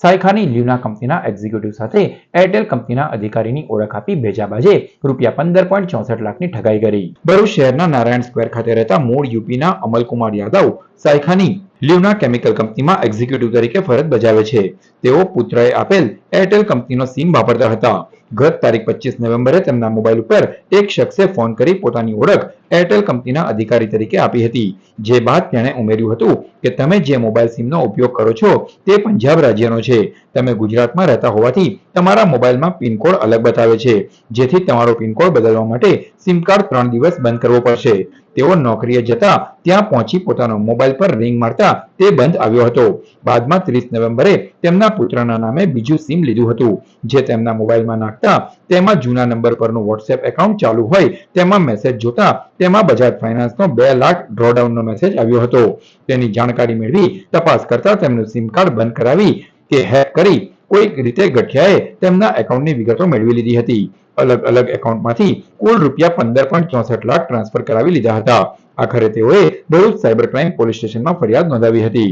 સાયખાની Luna કંપનીના executive સાથે Airtel કંપનીના અધિકારીની ઓળખ આપી ભેજાબાજે ₹15.64 લાખની ઠગાઈ કરી. ભરૂચ શહેરના નારાયણ સ્ક્વેર ખાતે રહેતા મૂળ યુપીના અમલકુમાર યાદવ સાયખાની લ્યુના કેમિકલ કંપનીમાં એક્ઝિક્યુટિવ તરીકે ફરજ બજાવે છે. તેઓ પુત્રએ આપેલ એરટેલ કંપનીનો સિમ વાપરતા હતા. ગત તારીખ 25 નવેમ્બરે તેમના મોબાઈલ ઉપર એક શખ્સે ફોન કરી પોતાની ઓળખ એરટેલ કંપનીના અધિકારી તરીકે આપી હતી. જે બાદ તેણે ઉમેર્યું હતું કે તમે જે મોબાઈલ સિમનો ઉપયોગ કરો છો તે પંજાબ રાજ્યનો છે. તમે ગુજરાતમાં રહેતા હોવાથી તમારા મોબાઈલમાં પિનકોડ અલગ બતાવે છે, જેથી તમારો પિનકોડ બદલવા માટે સિમ કાર્ડ 3 દિવસ બંધ કરવો પડશે. તેઓ નોકરીએ જતા ત્યાં પહોંચી પોતાનો મોબાઈલ પર રિંગ મારતા તે બંધ આવ્યો હતો. બાદમાં 30 નવેમ્બરે તેમના પુત્રના નામે બીજું સિમ લીધું હતું, જે તેમના મોબાઈલમાં નાખતા તેમાં જૂના નંબર પરનું વોટ્સએપ એકાઉન્ટ ચાલુ હોય તેમાં મેસેજ જોતા તેમાં બજાજ ફાઇનાન્સનો 2 લાખ ડ્રોડાઉનનો મેસેજ આવ્યો હતો. તેની જાણકારી મેળવી તપાસ કરતા તેમનું સિમ કાર્ડ બંધ કરાવી કે હેક કરી કોઈક રીતે ગઠિયાએ તેમના એકાઉન્ટની વિગતો મેળવી લીધી હતી. અલગ અલગ એકાઉન્ટમાંથી કુલ ₹15.64 લાખ ટ્રાન્સફર કરાવી લીધા હતા. આખરે તેઓએ ભરૂચ સાયબર ક્રાઇમ પોલીસ સ્ટેશનમાં ફરિયાદ નોંધાવી હતી.